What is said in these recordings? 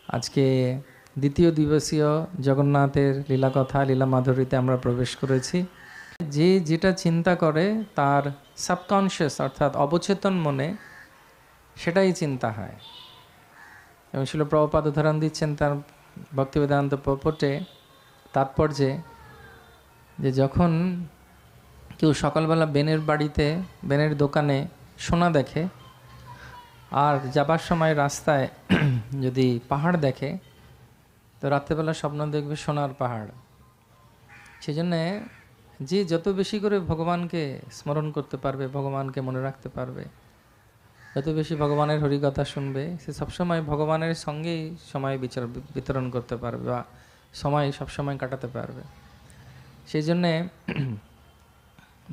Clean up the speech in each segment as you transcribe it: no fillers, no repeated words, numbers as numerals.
আজকে দ্বিতীয় দিবসীয় জগন্নাথের লীলাকথা লীলা মাধুরীতে আমরা প্রবেশ করেছি। যে যেটা চিন্তা করে তার সাবকনশিয়াস অর্থাৎ অবচেতন মনে সেটাই চিন্তা হয়। এবং শিল প্রভুপাদ উদাহরণ দিচ্ছেন তার ভক্তিবেদান্ত পর্পটে তাৎপর্যে, যে যখন কেউ সকালবেলা বেনের বাড়িতে বেনের দোকানে সোনা দেখে আর যাবার সময় রাস্তায় যদি পাহাড় দেখে, তো রাত্রেবেলা স্বপ্ন দেখবে সোনার পাহাড়। সেজন্যে যে যত বেশি করে ভগবানকে স্মরণ করতে পারবে, ভগবানকে মনে রাখতে পারবে, যত বেশি ভগবানের হরিকথা শুনবে, সে সবসময় ভগবানের সঙ্গেই সময় বিতরণ করতে পারবে বা সময় সবসময় কাটাতে পারবে। সেই জন্যে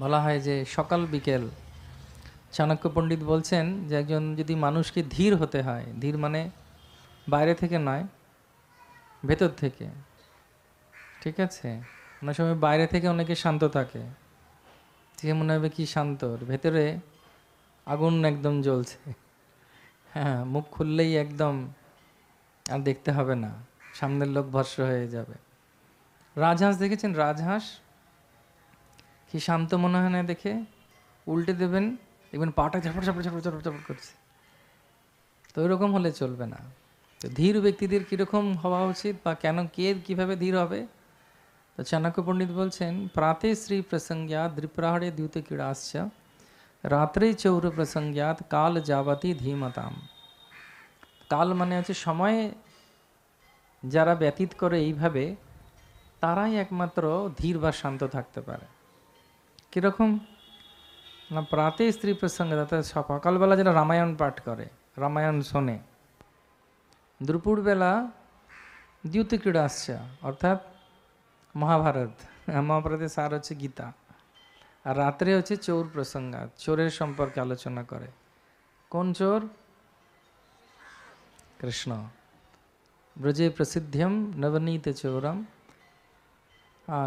বলা হয় যে সকাল বিকেল, চাণক্য পণ্ডিত বলছেন যে একজন যদি মানুষকে ধীর হতে হয়, ধীর মানে বাইরে থেকে নয়, ভেতর থেকে, ঠিক আছে? অনেক সময় বাইরে থেকে অনেকে শান্ত থাকে, সে মনে হবে কি শান্ত, ভেতরে আগুন একদম জ্বলছে। হ্যাঁ, মুখ খুললেই একদম আর দেখতে হবে না, সামনের লোক ভস্ম হয়ে যাবে। রাজহাঁস দেখেছেন? রাজহাঁস কি শান্ত মনে হয় না দেখে, উল্টে দেবেন দেখবেন পাটা ঝাপড় ঝাপড় ঝাপড় ঝাপড় ঝাপড় করছে। তো ওইরকম হলে চলবে না। তো ধীর ব্যক্তিদের কীরকম হওয়া উচিত বা কেন কে কীভাবে ধীর হবে? তো চাণক্য পণ্ডিত বলছেন, প্রাতে শ্রী প্রসঙ্গাত দ্বিপ্রাহড়ে দ্যুত ক্রীড়াশ্চ রাত্রে চৌর প্রসঙ্গাত কাল যাবতী ধীমতাম। কাল মানে হচ্ছে সময়, যারা ব্যতীত করে এইভাবে তারাই একমাত্র ধীর বা শান্ত থাকতে পারে। কীরকম না, প্রাতে স্ত্রী প্রসঙ্গে, অর্থাৎ সকালবেলা যারা রামায়ণ পাঠ করে, রামায়ণ শোনে, দুপুরবেলা দ্যুত ক্রীড়া আসছে অর্থাৎ মহাভারত, মহাভারতের সার হচ্ছে গীতা, আর রাত্রে হচ্ছে চোর প্রসঙ্গাত, চোরের সম্পর্কে আলোচনা করে। কোন চোর? কৃষ্ণ। ব্রজে প্রসিদ্ধম নবনীত চোরম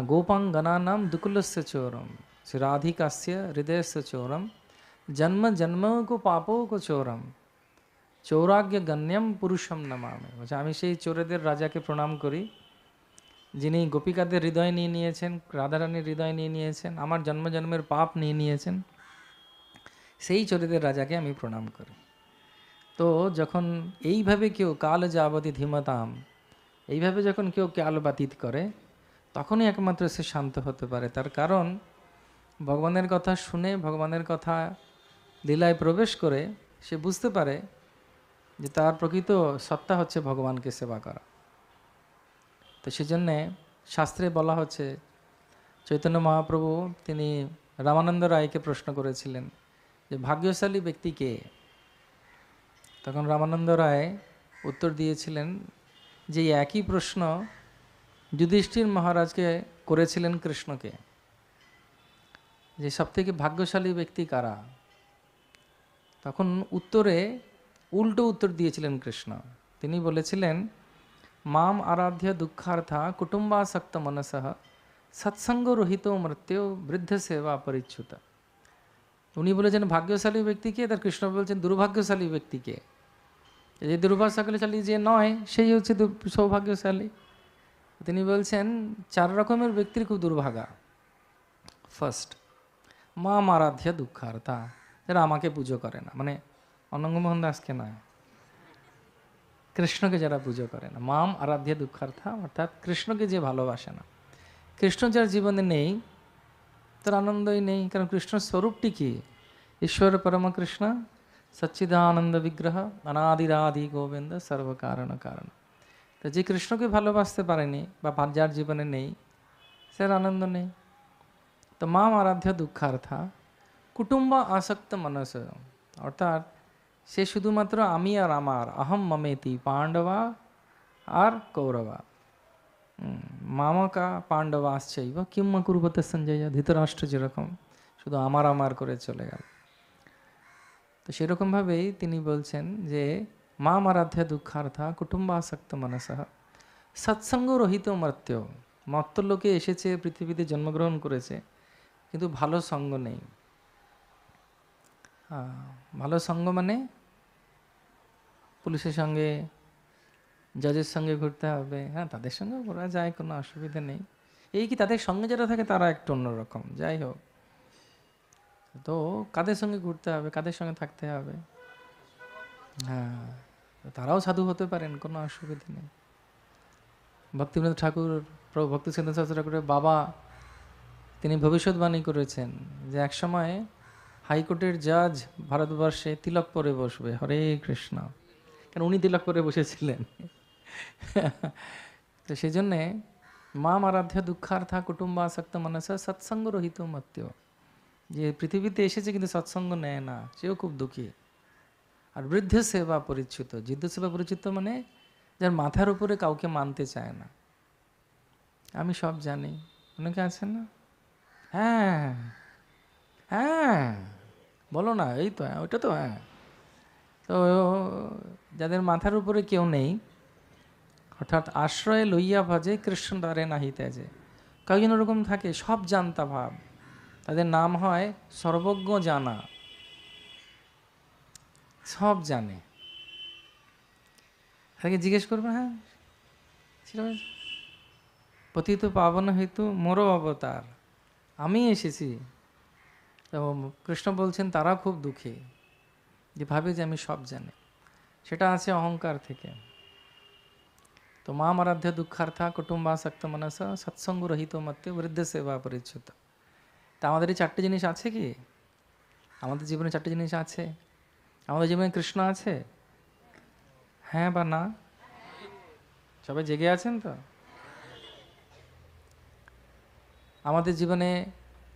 গোপাঙ্গনানাম দুকুলস্য চোরম শ্রী রাধিকাস্য হৃদয়স্য চোরম জন্ম জন্ম কো পাপো কো চোরম চৌরাগ্য গণ্যম পুরুষম নমামি। বলছে আমি সেই চোরেদের রাজাকে প্রণাম করি, যিনি গোপিকাদের হৃদয় নিয়ে নিয়েছেন, রাধারানীর হৃদয় নিয়ে নিয়েছেন, আমার জন্ম জন্মের পাপ নিয়ে নিয়েছেন, সেই চোরেদের রাজাকে আমি প্রণাম করি। তো যখন এইভাবে কেউ কাল যাবতী ধীমতাম, এইভাবে যখন কেউ কাল বাতিত করে, তখনই একমাত্র সে শান্ত হতে পারে। তার কারণ ভগবানের কথা শুনে, ভগবানের কথা লীলায় প্রবেশ করে সে বুঝতে পারে যে তার প্রকৃত সত্তা হচ্ছে ভগবানকে সেবা করা। তো সেজন্যে শাস্ত্রে বলা হচ্ছে, চৈতন্য মহাপ্রভু তিনি রামানন্দ রায়কে প্রশ্ন করেছিলেন যে ভাগ্যশালী ব্যক্তি কে? তখন রামানন্দ রায় উত্তর দিয়েছিলেন যে একই প্রশ্ন যুধিষ্ঠির মহারাজকে করেছিলেন কৃষ্ণকে, যে সবথেকে ভাগ্যশালী ব্যক্তি কারা? তখন উত্তরে উল্টো উত্তর দিয়েছিলেন কৃষ্ণ। তিনি বলেছিলেন, মাম আরাধ্য দুঃখার্থা কুটুম্বাসক্ত মনসঃ সৎসঙ্গ রহিত মৃত্যু বৃদ্ধ সেবা পরিচ্ছুত। উনি বলেছেন ভাগ্যশালী ব্যক্তিকে, তার কৃষ্ণ বলছেন দুর্ভাগ্যশালী ব্যক্তিকে। যে দুর্ভাগ্যশালী যে নয় সেই হচ্ছে সৌভাগ্যশালী। তিনি বলছেন 4 রকমের ব্যক্তির খুব দুর্ভাগা। ফার্স্ট, মাম আরাধ্য দুঃখার্থা, যারা আমাকে পুজো করে না, মানে অনঙ্গমোহন দাসকে নয়, কৃষ্ণকে যারা পুজো করে না। মাম আরাধ্য দুঃখার্থা অর্থাৎ কৃষ্ণকে যে ভালোবাসে না। কৃষ্ণ যার জীবনে নেই তার আনন্দই নেই, কারণ কৃষ্ণর স্বরূপটি কি? ঈশ্বর পরম কৃষ্ণ সচ্চিদানন্দ বিগ্রহ অনাদিরাদি গোবিন্দ সর্বকারণ কারণ। তো যে কৃষ্ণকে ভালোবাসতে পারেনি বা যার জীবনে নেই, সে আনন্দ নেই। তো মাম আরাধ্য দুঃখার্থা কুটুম্ব আসক্ত মনস, অর্থাৎ সে শুধুমাত্র আমি আর আমার, অহম মমেতি পাণ্ডবা আর কৌরবা, মামাকা পাণ্ডবা আসছেইব কিম্মা কুরুবতে সঞ্জয়, ধৃতরাষ্ট্র যেরকম শুধু আমার আমার করে চলে গেল। তো সেরকমভাবেই তিনি বলছেন যে মাম আরাধ্য দুঃখার্থা কুটুম্বাসক্ত মনসঃ সৎসঙ্গ রহিত মর্ত্য। মর্ত্য লোকে এসেছে, পৃথিবীতে জন্মগ্রহণ করেছে, কিন্তু ভালো সঙ্গ নেই। ভালো সঙ্গ মানে পুলিশের সঙ্গে জজের সঙ্গে ঘুরতে হবে, হ্যাঁ তাদের সঙ্গে ঘোরা যায়, কোনো অসুবিধা নেই। এই কি তাদের সঙ্গে যারা থাকে তারা একটু অন্যরকম, যাই হোক। তো কাদের সঙ্গে ঘুরতে হবে, কাদের সঙ্গে থাকতে হবে, হ্যাঁ তারাও সাধু হতে পারেন, কোনো অসুবিধা নেই। ভক্তিবিনোদ ঠাকুর, প্রভু ভক্তি সিদ্ধান্ত শাস্ত্রী ঠাকুরের বাবা, তিনি ভবিষ্যৎবাণী করেছেন যে একসময় হাইকোর্টের জাজ ভারতবর্ষে তিলক পরে বসবে, হরে কৃষ্ণ, কারণ উনি তিলক পরে বসেছিলেন। তো সেই জন্যে মাম আরাধ্য দুঃখার্থা কুটুম্বাসক্ত মনসা সৎসঙ্গ রহিত মত্য, যে পৃথিবীতে এসেছে কিন্তু সৎসঙ্গ নেয় না, সেও খুব দুঃখী। আর বৃদ্ধ সেবা পরিচ্যুত, বৃদ্ধ সেবা পরিচ্যুত মানে যার মাথার উপরে কাউকে মানতে চায় না। আমি সব জানি, অনেকে আছেন না, হ্যাঁ হ্যাঁ বলো না, এই তো হ্যাঁ ওইটা তো হ্যাঁ। তো যাদের মাথার উপরে কেউ নেই, অর্থাৎ আশ্রয় লইয়া ভজে কৃষ্ণ দ্বারে নাহি তেজে, কয়েকজন ওরকম থাকে সব জানতা ভাব, তাদের নাম হয় সর্বজ্ঞ জানা, সব জানে। তাকে জিজ্ঞেস করবে, হ্যাঁ সেটা পতিত পাবন হেতু মোরও অবতার, আমি এসেছি। তো কৃষ্ণ বলছেন তারা খুব দুঃখী, যে ভাবে যে আমি সব জানি, সেটা আছে অহংকার থেকে। তো মাম আরাধ্য দুঃখার্থা কুটুম্বাসক্ত মনস সৎসঙ্গ রহিত মত্যে বৃদ্ধ সেবা পরিচ্যুত। তা আমাদের এই চারটে জিনিস আছে কি? আমাদের জীবনে চারটে জিনিস আছে। আমাদের জীবনে কৃষ্ণ আছে, হ্যাঁ বা না? সবাই জেগে আছেন তো? আমাদের জীবনে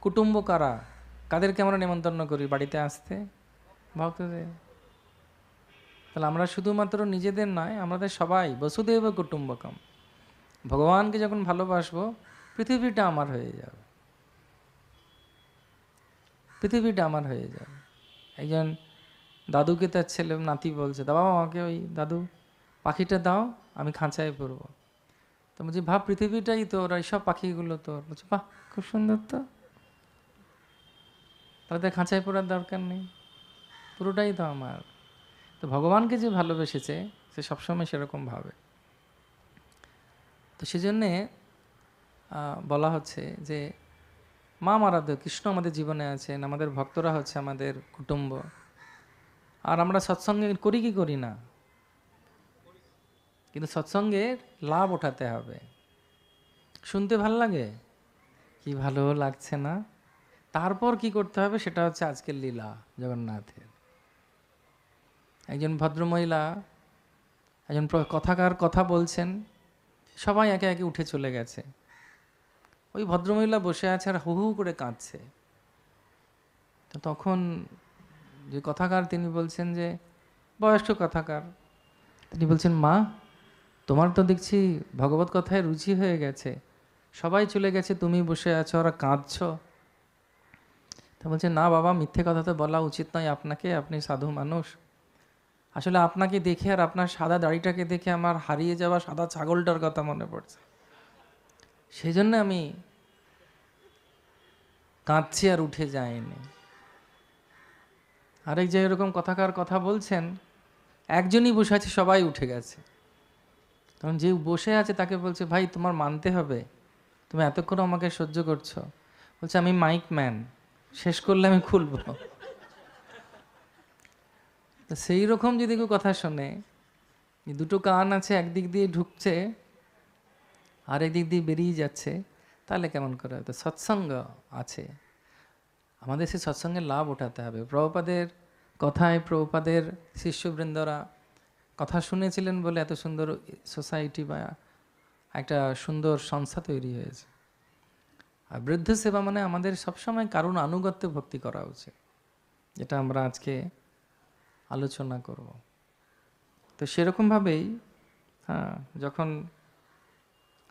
কুটুম্ব কারা, কাদেরকে আমরা নেমন্তন্ন করি বাড়িতে আসতে? ভক্তদের। তাহলে আমরা শুধুমাত্র নিজেদের নয়, আমাদের সবাই বসুদেব কুটুম্বকম। ভগবানকে যখন ভালোবাসবো, পৃথিবীটা আমার হয়ে যাবে, পৃথিবীটা আমার হয়ে যাবে। একজন দাদুকে তার ছেলে নাতি বলছে, বাবা আমাকে ওই দাদু পাখিটা দাও, আমি খাঁচায় পড়বো। তো বলছি ভাব পৃথিবীটাই তোর, এইসব পাখিগুলো তোর। বলছে বাহ খুব সুন্দর, তো তাহলে তো খাঁচায় পড়ার দরকার নেই, পুরোটাই তো আমার। তো ভগবানকে যে ভালোবেসেছে সে সবসময় সেরকম ভাবে। তো সেজন্যে বলা হচ্ছে যে মা আরাধ্য কৃষ্ণ আমাদের জীবনে আছেন, আমাদের ভক্তরা হচ্ছে আমাদের কুটুম্ব। আর আমরা সৎসঙ্গে করি কি করি না, কিন্তু সৎসঙ্গের লাভ ওঠাতে হবে। শুনতে ভাল লাগে, কি ভালো লাগছে না, তারপর কি করতে হবে সেটা হচ্ছে আজকের লীলা জগন্নাথের। একজন ভদ্রমহিলা, একজন কথাকার কথা বলছেন, সবাই একে একে উঠে চলে গেছে। ওই ভদ্রমহিলা বসে আছে আর হু হু করে কাঁদছে। তো তখন যে কথাকার তিনি বলছেন, যে বয়স্ক কথাকার, তিনি বলছেন মা তোমার তো দেখছি ভগবত কথায় রুচি হয়ে গেছে, সবাই চলে গেছে তুমি বসে আছো, ওরা কাঁদছ। তা বলছে না বাবা, মিথ্যে কথা তো বলা উচিত নয় আপনাকে, আপনি সাধু মানুষ। আসলে আপনাকে দেখে আর আপনার সাদা দাড়িটাকে দেখে আমার হারিয়ে যাওয়া সাদা ছাগলটার কথা মনে পড়ছে, সেই জন্য আমি কাঁদছি আর উঠে যায়নি। আরেক যে এরকম কথাকার কথা বলছেন, একজনই বসে আছে, সবাই উঠে গেছে। তখন যে বসে আছে তাকে বলছে ভাই তোমার মানতে হবে, তুমি এতক্ষণ আমাকে সহ্য করছো। বলছে আমি মাইক ম্যান, শেষ করলে আমি খুলব। তো সেই রকম যদি কেউ কথা শোনে, দুটো কান আছে, একদিক দিয়ে ঢুকছে আর একদিক দিয়ে বেরিয়ে যাচ্ছে, তাহলে কেমন করে? তো সৎসঙ্গ আছে, আমাদের সেই সৎসঙ্গের লাভ ওঠাতে হবে। প্রভুপাদের কথায় প্রভুপাদের শিষ্যবৃন্দরা কথা শুনেছিলেন বলে এত সুন্দর সোসাইটি বা একটা সুন্দর সংস্থা তৈরি হয়েছে। আর বৃদ্ধ সেবা মানে আমাদের সবসময় কারণ আনুগত্যে ভক্তি করা উচিত, যেটা আমরা আজকে আলোচনা করব। তো সেরকমভাবেই হ্যাঁ, যখন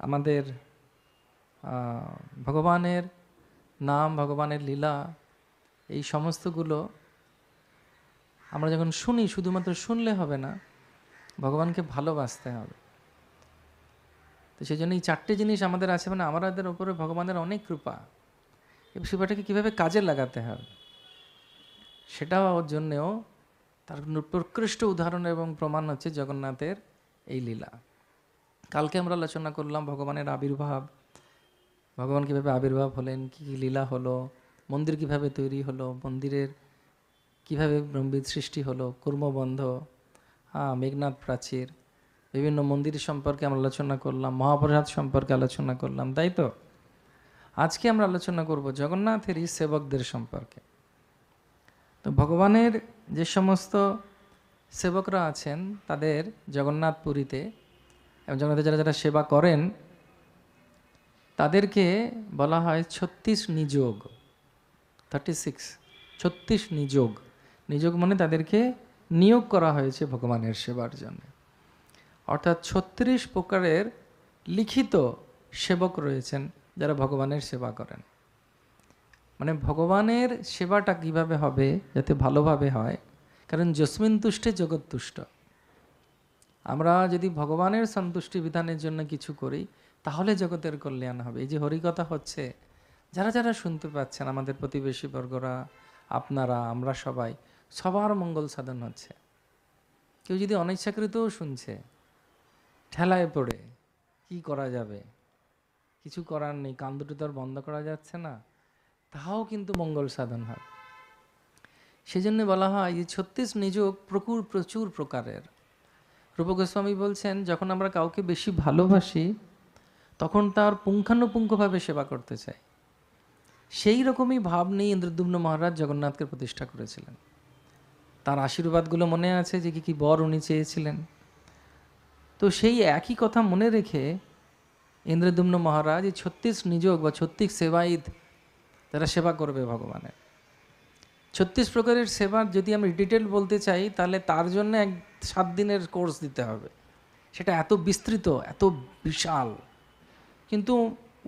আমাদের ভগবানের নাম, ভগবানের লীলা, এই সমস্তগুলো আমরা যখন শুনি, শুধুমাত্র শুনলে হবে না, ভগবানকে ভালোবাসতে হবে। তো সেই জন্য এই চারটে জিনিস আমাদের আছে, মানে আমাদের ওপরে ভগবানের অনেক কৃপা। এই কৃপাটাকে কীভাবে কাজে লাগাতে হবে সেটাও ওর জন্যেও তার প্রকৃষ্ট উদাহরণ এবং প্রমাণ হচ্ছে জগন্নাথের এই লীলা। কালকে আমরা আলোচনা করলাম ভগবানের আবির্ভাব, ভগবান কীভাবে আবির্ভাব হলেন, কী কী লীলা হলো, মন্দির কিভাবে তৈরি হলো, মন্দিরের কিভাবে ব্রহ্মবিদ সৃষ্টি হলো, কুর্মবন্ধ, মেঘনাদ প্রাচীর, বিভিন্ন মন্দির সম্পর্কে আমরা আলোচনা করলাম, মহাপ্রসাদ সম্পর্কে আলোচনা করলাম, তাই তো? আজকে আমরা আলোচনা করব জগন্নাথেরই সেবকদের সম্পর্কে। তো ভগবানের যে সমস্ত সেবকরা আছেন তাদের জগন্নাথ পুরীতে এবং জগন্নাথে যারা যারা সেবা করেন তাদেরকে বলা হয় 36 নিযোগ, 36, 36 নিযোগ। নিযোগ মানে তাদেরকে নিয়োগ করা হয়েছে ভগবানের সেবার জন্য। অর্থাৎ 36 প্রকারের লিখিত সেবক রয়েছেন যারা ভগবানের সেবা করেন। মানে ভগবানের সেবাটা কিভাবে হবে যাতে ভালোভাবে হয়, কারণ যস্মিন তুষ্টে জগৎ তুষ্ট। আমরা যদি ভগবানের সন্তুষ্টি বিধানের জন্য কিছু করি তাহলে জগতের কল্যাণ হবে। এই যে হরিকথা হচ্ছে, যারা যারা শুনতে পাচ্ছেন, আমাদের প্রতিবেশী বর্গরা, আপনারা, আমরা সবাই, সবার মঙ্গল সাধন হচ্ছে। কেউ যদি অনিচ্ছাকৃতও শুনছে, ঠেলায় পড়ে কি করা যাবে, কিছু করার নেই, কান দুটো তো আর বন্ধ করা যাচ্ছে না, তাহাও কিন্তু মঙ্গল সাধন হয়। সেজন্য বলা হয় যে 36 নিযোগ প্রচুর প্রকারের। রূপ গোস্বামী বলছেন, যখন আমরা কাউকে বেশি ভালোবাসি তখন তার পুঙ্খানুপুঙ্খভাবে সেবা করতে চাই। সেই রকমই ভাব নিয়ে ইন্দ্রদ্যুম্ন মহারাজ জগন্নাথকে প্রতিষ্ঠা করেছিলেন। তার আশীর্বাদগুলো মনে আছে যে কি কি বর উনি চেয়েছিলেন। তো সেই একই কথা মনে রেখে ইন্দ্রদ্যুম্ন মহারাজ এই 36 নিযোগ বা 36 সেবায়িত তারা সেবা করবে ভগবানের। 36 প্রকারের সেবার যদি আমি ডিটেল বলতে চাই তাহলে তার জন্য 7 দিনের কোর্স দিতে হবে। সেটা এত বিস্তৃত, এত বিশাল, কিন্তু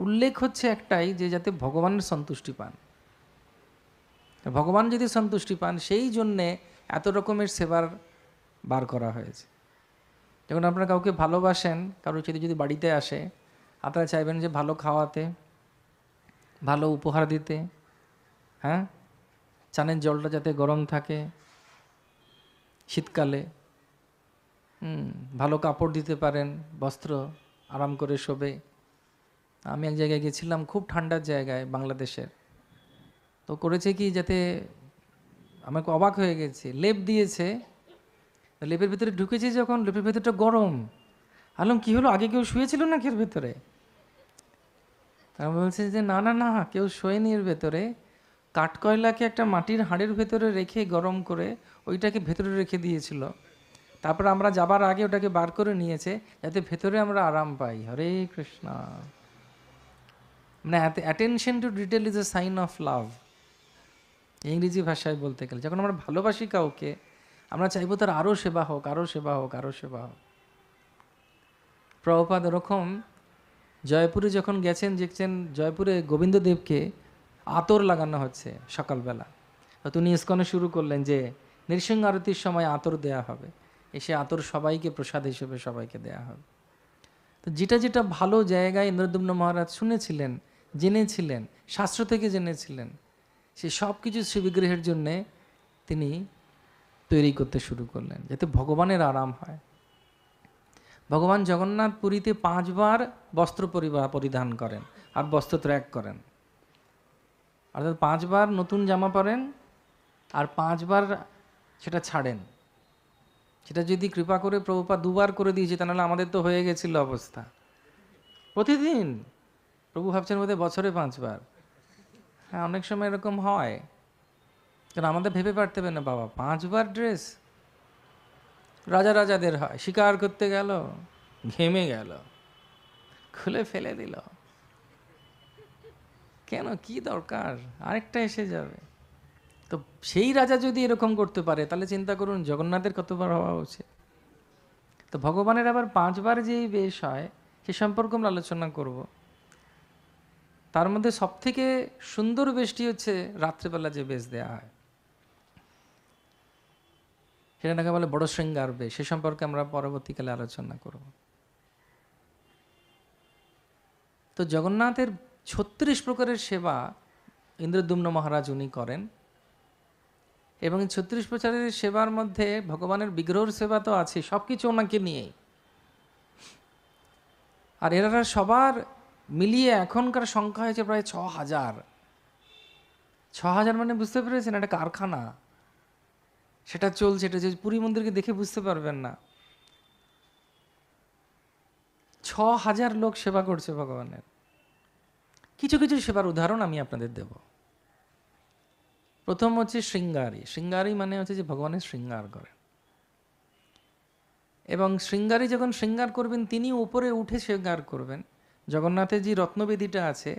উল্লেখ হচ্ছে একটাই, যে যাতে ভগবানের সন্তুষ্টি পান। ভগবান যদি সন্তুষ্টি পান সেই জন্যে এত রকমের সেবার বার করা হয়েছে। যখন আপনারা কাউকে ভালোবাসেন, কারোর ছেলে যদি বাড়িতে আসে, আপনারা চাইবেন যে ভালো খাওয়াতে, ভালো উপহার দিতে, হ্যাঁ, চানের জলটা যাতে গরম থাকে শীতকালে, ভালো কাপড় দিতে পারেন, বস্ত্র, আরাম করে শোবে। আমি এক জায়গায় গেছিলাম, খুব ঠান্ডার জায়গায় বাংলাদেশের, তো করেছে কি, যাতে আমাকে অবাক হয়ে গেছে, লেপ দিয়েছে, লেপের ভেতরে ঢুকেছি যখন, লেপের ভেতরটা গরম। আলম কি হলো, আগে কেউ শুয়েছিল না এর ভেতরে? তারা বলছে যে না না না, কেউ শোয়নি এর ভেতরে, কাঠকয়লাকে একটা মাটির হাঁড়ির ভেতরে রেখে গরম করে ওইটাকে ভেতরে রেখে দিয়েছিল। তারপর আমরা যাবার আগে ওটাকে বার করে নিয়েছে যাতে ভেতরে আমরা আরাম পাই। হরে কৃষ্ণ। মানে attention to detail is a sign of love, ইংরেজি ভাষায় বলতে গেলে। যখন আমরা ভালোবাসি কাউকে, আমরা চাইবো তার আরও সেবা হোক, আরও সেবা হোক, আরও সেবা হোক। প্রভুপাদ এরকম জয়পুরে যখন গেছেন, দেখছেন জয়পুরে গোবিন্দদেবকে আতর লাগানো হচ্ছে সকালবেলা। তো উনি ইস্কনে শুরু করলেন যে নৃসিংহ আরতির সময় আতর দেয়া হবে, এসে আতর সবাইকে প্রসাদ হিসেবে সবাইকে দেয়া হবে। তো যেটা যেটা ভালো জায়গায় ইন্দ্রদ্যুম্ন মহারাজ শুনেছিলেন, জেনেছিলেন, শাস্ত্র থেকে জেনেছিলেন, সে সব কিছু শ্রীবিগ্রহের জন্যে তিনি তৈরি করতে শুরু করলেন যাতে ভগবানের আরাম হয়। ভগবান জগন্নাথ পুরীতে 5 বার বস্ত্র পরিধান করেন আর বস্ত্র ত্যাগ করেন। অর্থাৎ 5 বার নতুন জামা পরেন আর 5 বার সেটা ছাড়েন। সেটা যদি কৃপা করে প্রভুপাদ 2 বার করে দিয়েছে, তাহলে আমাদের তো হয়ে গেছিল অবস্থা। প্রতিদিন প্রভু ভাবছেন বোধহয় বছরে 5 বার। হ্যাঁ, অনেক সময় এরকম হয়, কারণ আমাদের ভেবে পারতে হবে না, বাবা 5 বার ড্রেস। রাজা রাজাদের হয়, শিকার করতে গেল, ঘেমে গেল, খুলে ফেলে দিল, কেন, কি দরকার, আরেকটা এসে যাবে। তো সেই রাজা যদি এরকম করতে পারে তাহলে চিন্তা করুন জগন্নাথের কতবার হওয়া উচিত। তো ভগবানের আবার 5 বার যেই বেশ হয় সে সম্পর্কে আমরা আলোচনা করব। তার মধ্যে সবথেকে সুন্দর বেশটি হচ্ছে রাত্রেবেলা যে বেশ দেয়া হয়, সেটাকে বলে বড় শৃঙ্গার বেশ। সে সম্পর্কে আমরা পরবর্তীকালে আলোচনা করব। তো জগন্নাথের 36 প্রকারের সেবা ইন্দ্রদ্যুম্ন মহারাজ উনি করেন, এবং 36 প্রকারের সেবার মধ্যে ভগবানের বিগ্রহর সেবা তো আছে, সব কিছু ওনাকে নিয়েই। আর এরা সবার মিলিয়ে এখনকার সংখ্যা হয়েছে প্রায় ৬,০০০। ৬,০০০ মানে বুঝতে পেরেছেন, একটা কারখানা সেটা চলছে। এটা যে পুরী মন্দিরকে দেখে বুঝতে পারবেন না, ৬,০০০ লোক সেবা করছে ভগবানের। কিছু কিছু সেবার উদাহরণ আমি আপনাদের দেব। প্রথম হচ্ছে শৃঙ্গারী। শৃঙ্গারী মানে হচ্ছে যে ভগবানের শৃঙ্গার করেন, এবং শৃঙ্গারী যখন শৃঙ্গার করবেন তিনি উপরে উঠে শৃঙ্গার করবেন। জগন্নাথের যে রত্নবেদিটা আছে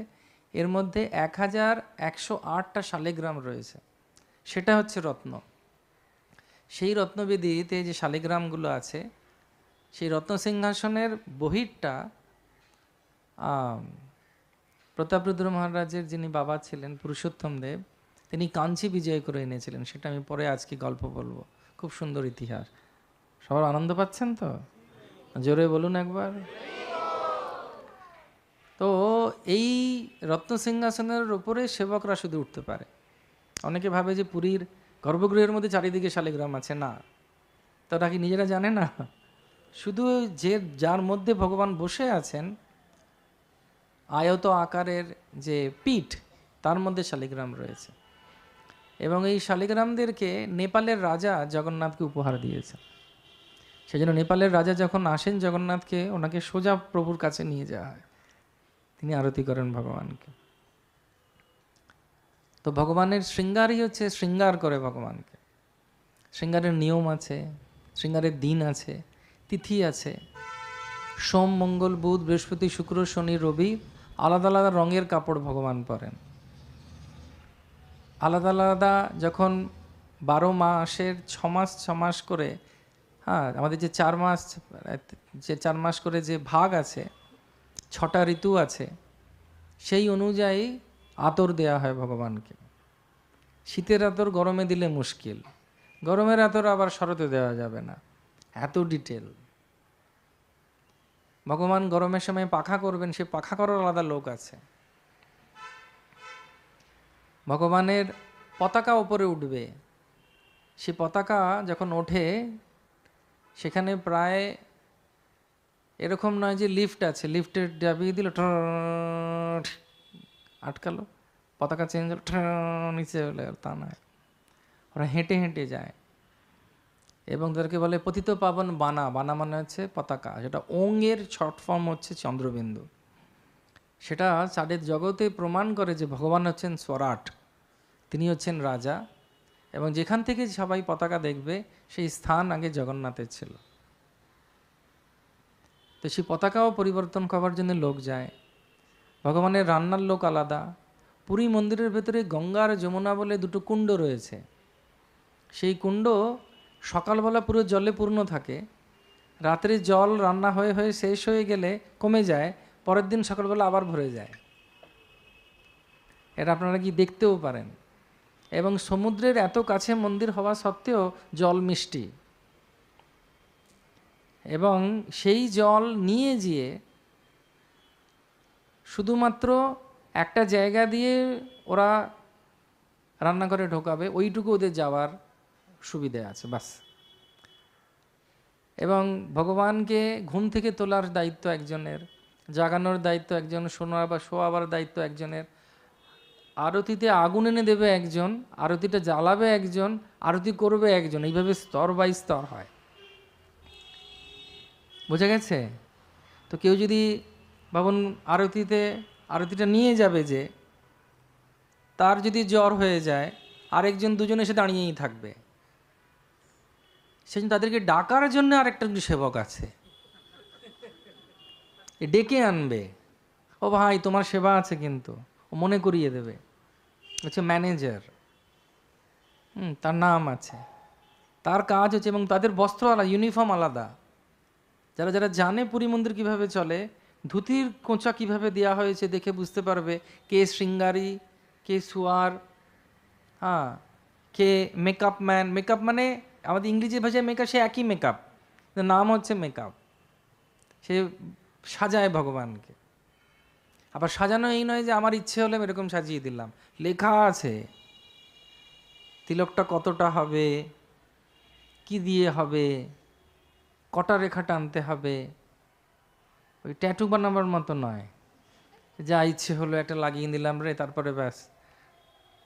এর মধ্যে ১,১০৮টা শালিগ্রাম রয়েছে, সেটা হচ্ছে রত্ন। সেই রত্নবেদিতে যে শালিগ্রামগুলো আছে, সেই রত্ন সিংহাসনের বহিরটা প্রতাপরুদ্র মহারাজের যিনি বাবা ছিলেন পুরুষোত্তম দেব, তিনি কাঞ্চি বিজয় করে এনেছিলেন। সেটা আমি পরে আজকে গল্প বলবো, খুব সুন্দর ইতিহাস। সবার আনন্দ পাচ্ছেন তো? জোরে বলুন একবার। তো এই রত্ন সিংহাসনের উপরে সেবকরা শুধু উঠতে পারে। অনেকে ভাবে যে পুরীর গর্ভগৃহের মধ্যে চারিদিকে শালিগ্রাম আছে, না, তো ওরা কি নিজেরা জানে না? শুধু যে যার মধ্যে ভগবান বসে আছেন, আয়ত আকারের যে পীঠ, তার মধ্যে শালিগ্রাম রয়েছে। এবং এই শালিগ্রামদেরকে নেপালের রাজা জগন্নাথকে উপহার দিয়েছে। সেই জন্য নেপালের রাজা যখন আসেন জগন্নাথকে, ওনাকে সোজা প্রভুর কাছে নিয়ে যাওয়া হয়, তিনি আরতি করেন ভগবানকে। তো ভগবানের শৃঙ্গারই হচ্ছে শৃঙ্গার করে ভগবানকে। শৃঙ্গারের নিয়ম আছে, শৃঙ্গারের দিন আছে, তিথি আছে। সোম, মঙ্গল, বুধ, বৃহস্পতি, শুক্র, শনি, রবি আলাদা আলাদা রঙের কাপড় ভগবান পরেন। আলাদা আলাদা যখন 12 মাসের 6 মাস 6 মাস করে, হ্যাঁ, আমাদের যে 4 মাস, যে 4 মাস করে যে ভাগ আছে, 6টা ঋতু আছে, সেই অনুযায়ী আতর দেয়া হয় ভগবানকে। শীতের আতর গরমে দিলে মুশকিল, গরমের আতর আবার শরতে দেওয়া যাবে না, এত ডিটেল। ভগবান গরমের সময় পাখা করবেন, সে পাখা করার আলাদা লোক আছে। ভগবানের পতাকা ওপরে উঠবে, সে পতাকা যখন ওঠে সেখানে প্রায় এরকম নয় যে লিফট আছে, লিফটের চাবিয়ে দিল, আটকালো, পতাকা চেঞ্জ হলো, নিচে হলে, তা নয়। ওরা হেঁটে হেঁটে যায় এবং তাদেরকে বলে পতিত পাবন বানা। বানা মানে হচ্ছে পতাকা, যেটা ওঙের শর্ট ফর্ম হচ্ছে চন্দ্রবিন্দু। সেটা চাঁদের জগতে প্রমাণ করে যে ভগবান হচ্ছেন স্বরাট, তিনি হচ্ছেন রাজা, এবং যেখান থেকে সবাই পতাকা দেখবে সেই স্থান আগে জগন্নাথের ছিল। তো সেই পতাকাও পরিবর্তন করার জন্য লোক যায়। ভগবানের রান্নার লোক আলাদা। পুরী মন্দিরের ভেতরে গঙ্গা আর যমুনা বলে দুটো কুণ্ড রয়েছে। সেই কুণ্ড সকালবেলা পুরো জলে পূর্ণ থাকে, রাত্রে জল রান্না হয়ে হয়ে শেষ হয়ে গেলে কমে যায়, পরের দিন সকালবেলা আবার ভরে যায়। এটা আপনারা কি দেখতেও পারেন। এবং সমুদ্রের এত কাছে মন্দির হওয়া সত্ত্বেও জল মিষ্টি, এবং সেই জল নিয়ে গিয়ে শুধুমাত্র একটা জায়গা দিয়ে ওরা রান্নাঘরে ঢোকাবে, ওইটুকু ওদের যাওয়ার সুবিধে আছে, বাস। এবং ভগবানকে ঘুম থেকে তোলার দায়িত্ব একজনের, জাগানোর দায়িত্ব একজন, শোয়াবার দায়িত্ব একজনের, আরতিতে আগুন এনে দেবে একজন, আরতিটা জ্বালাবে একজন, আরতি করবে একজন, এইভাবে স্তর বাই স্তর হয়। বোঝা গেছে? তো কেউ যদি ভাবুন আরতিটা নিয়ে যাবে, যে তার যদি জ্বর হয়ে যায়, আরেকজন দুজন এসে দাঁড়িয়েই থাকবে, সেজন্য তাদেরকে ডাকার জন্য আরেকটা সেবক আছে, ডেকে আনবে। ও ভাই, তোমার সেবা আছে, কিন্তু ও মনে করিয়ে দেবে, হচ্ছে ম্যানেজার। তার নাম আছে, তার কাজ হচ্ছে, এবং তাদের বস্ত্র আলাদা, ইউনিফর্ম আলাদা। যারা যারা জানে পুরী মন্দির কীভাবে চলে, ধুতির কোঁচা কীভাবে দেওয়া হয়েছে দেখে বুঝতে পারবে কে শৃঙ্গারী, কে সুয়ার, হ্যাঁ, কে মেকআপ ম্যান। মেকআপ মানে আমাদের ইংরেজি ভাষায় মেকআপ, সে একই মেকআপ, নাম হচ্ছে মেকআপ। সে সাজায় ভগবানকে। আবার সাজানো এই নয় যে আমার ইচ্ছে হলে এরকম সাজিয়ে দিলাম, লেখা আছে তিলকটা কতটা হবে, কি দিয়ে হবে, কটা রেখা টানতে হবে, ওই ট্যাটু বানাবার মতো নয়, যা ইচ্ছে হলো একটা লাগিয়ে দিলাম রে, তারপরে ব্যাস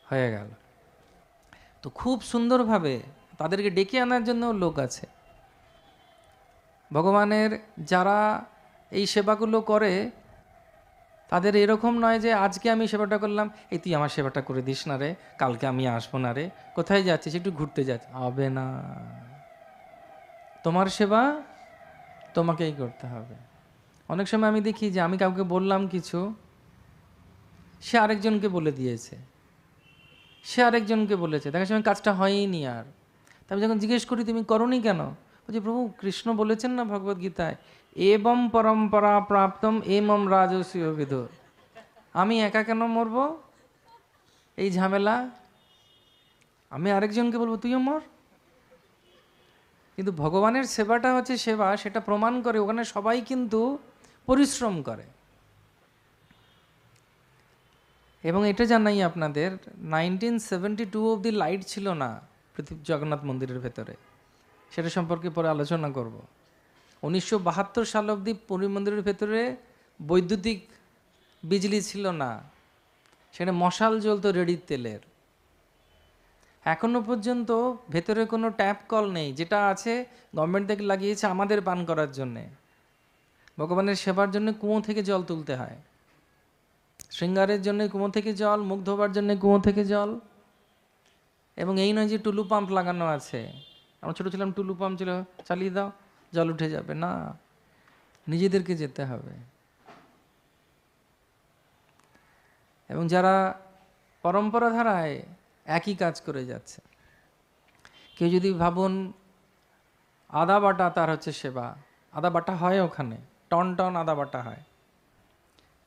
হয়ে গেল। তো খুব সুন্দরভাবে তাদেরকে ডেকে আনার জন্য লোক আছে। ভগবানের যারা এই সেবাগুলো করে তাদের এরকম নয় যে আজকে আমি সেবাটা করলাম, এই তুই আমার সেবাটা করে দিস না রে, কালকে আমি আসবো না রে, কোথায় যাচ্ছিস, একটু ঘুরতে যাচ্ছি, হবে না, তোমার সেবা তোমাকেই করতে হবে। অনেক সময় আমি দেখি যে আমি কাউকে বললাম কিছু, সে আরেকজনকে বলে দিয়েছে, সে আরেকজনকে বলেছে, দেখার সময় কাজটা হয়নি। আর তবে যখন জিজ্ঞেস করি তুমি করনি কেন, বলছি প্রভু কৃষ্ণ বলেছেন না ভগবদ গীতায়, এবম পরম্পরা প্রাপ্তম এমম রাজস্বীয় বিধ, আমি একা কেন মরবো এই ঝামেলা, আমি আরেকজনকে বলবো তুইও মর। কিন্তু ভগবানের সেবাটা হচ্ছে সেবা, সেটা প্রমাণ করে ওখানে সবাই কিন্তু পরিশ্রম করে। এবং এটা জানাই আপনাদের, 1972 অবধি লাইট ছিল না পৃথিবী জগন্নাথ মন্দিরের ভেতরে, সেটা সম্পর্কে পরে আলোচনা করব। 1972 সাল অবধি পুরী মন্দিরের ভেতরে বৈদ্যুতিক বিজলি ছিল না, সেখানে মশাল জ্বলতো রেডির তেলের। এখনো পর্যন্ত ভেতরে কোনো ট্যাপ কল নেই, যেটা আছে গভর্নমেন্ট থেকে লাগিয়েছে আমাদের পান করার জন্যে। ভগবানের সেবার জন্য কুয়ো থেকে জল তুলতে হয়, শৃঙ্গারের জন্য কুয়ো থেকে জল, মুখ ধোবার জন্য কুয়ো থেকে জল। এবং এই নয় যে টুলু পাম্প লাগানো আছে, আমরা ছোটো ছিলাম টুলু পাম্প ছিল, চালিয়ে দাও জল উঠে যাবে, না, নিজেদেরকে যেতে হবে। এবং যারা পরম্পরা ধারায় একই কাজ করে যাচ্ছে, কেউ যদি ভাবুন আদা বাটা তার হচ্ছে সেবা, আদা বাটা হয় ওখানে, টন টন আদা বাটা হয়।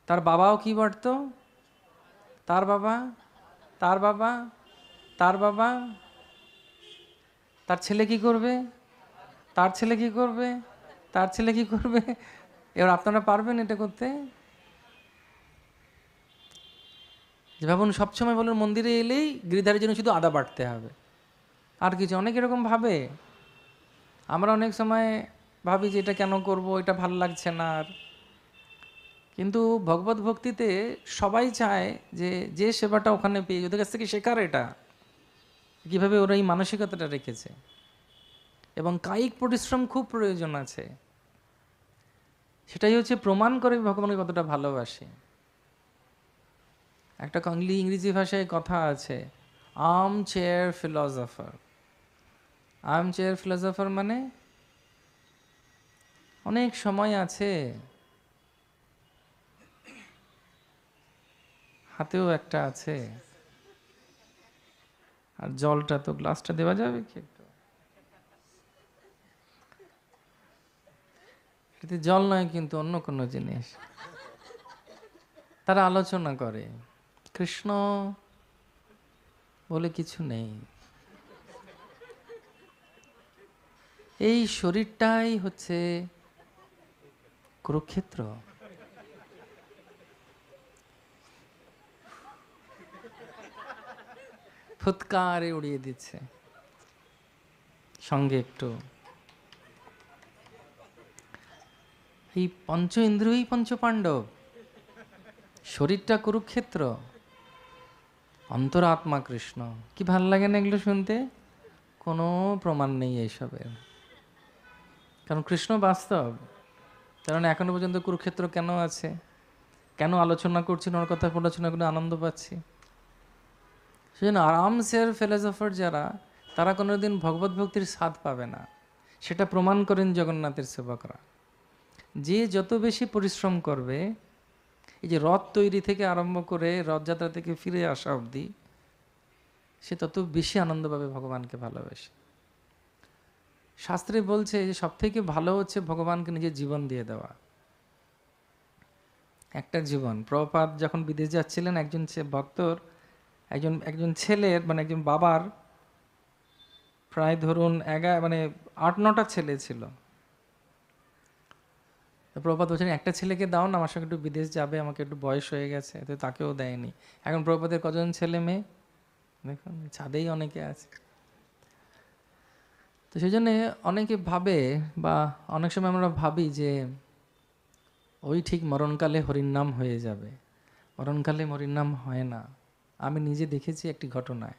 তার বাবাও কি বাটতো, তার বাবা, তার বাবা, তার বাবা, তার ছেলে কি করবে, তার ছেলে কি করবে, তার ছেলে কি করবে। এবার আপনারা পারবেন এটা করতে? যে ভাবুন সবসময় বলুন মন্দিরে এলেই গিরিধারের জন্য শুধু আদা বাটতে হবে, আর কিছু। অনেক এরকম ভাবে, আমরা অনেক সময় ভাবি যে এটা কেন করব, এটা ভালো লাগছে না আর। কিন্তু ভগবত ভক্তিতে সবাই চায় যে যে সেবাটা ওখানে পেয়ে ওদের কাছ থেকে শেখার, এটা কীভাবে ওরা এই মানসিকতাটা রেখেছে। এবং কায়িক পরিশ্রম খুব প্রয়োজন আছে, সেটাই হচ্ছে প্রমাণ করে ভগবানকে কতটা ভালোবাসে। একটা ইংরেজি ভাষায় কথা আছে, arm chair philosopher. Arm chair philosopher মানে অনেক সময় আছে, হাতেও একটা আছে, আর জলটা তো গ্লাসটা দেওয়া যাবে কি একটু, এতে জল নয় কিন্তু অন্য কোনো জিনিস। তারা আলোচনা করে কৃষ্ণ বলে কিছু নেই, এই শরীরটাই হচ্ছে কুরুক্ষেত্র। ফুৎকারে উড়িয়ে দিচ্ছে, সঙ্গে একটু এই পঞ্চ ইন্দ্রিয়ই পঞ্চ পাণ্ডব, শরীরটা কুরুক্ষেত্র, অন্তরাত্মা কৃষ্ণ। কি ভাল লাগে না এগুলো শুনতে? কোনো প্রমাণ নেই এইসবের, কারণ কৃষ্ণ বাস্তব। কারণ এখনো পর্যন্ত কুরুক্ষেত্র কেন আছে, কেন আলোচনা করছি, ওর কথা আলোচনা করে আনন্দ পাচ্ছি। সেজন্য আরামসের ফিলসফার যারা, তারা কোনোদিন ভগবত ভক্তির স্বাদ পাবে না, সেটা প্রমাণ করেন জগন্নাথের সেবকরা। যে যত বেশি পরিশ্রম করবে, এই যে রথ তৈরি থেকে আরম্ভ করে রথযাত্রা থেকে ফিরে আসা অবধি, সে তত বেশি আনন্দ পাবে ভগবানকে ভালোবেসে। শাস্ত্রে বলছে যে সবথেকে ভালো হচ্ছে ভগবানকে নিজের জীবন দিয়ে দেওয়া। একটা জীবন, প্রভুপাদ যখন বিদেশ যাচ্ছিলেন, একজন ভক্তর একজন ছেলের মানে একজন বাবার প্রায় ধরুন 8-9টা ছেলে ছিল। প্রভুপাদ বলছেন একটা ছেলেকে দাও না, আমার সঙ্গে একটু বিদেশ যাবে, আমাকে একটু বয়স হয়ে গেছে, তো তাকেও দেয়নি। এখন প্রভুপাদের কজন ছেলে মেয়ে দেখুন, ছাদেই অনেকে আছে। তো সেই জন্যে অনেকে ভাবে, বা অনেক সময় আমরা ভাবি যে ওই ঠিক মরণকালে হরির নাম হয়ে যাবে। মরণকালে হরির নাম হয় না। আমি নিজে দেখেছি একটি ঘটনায়।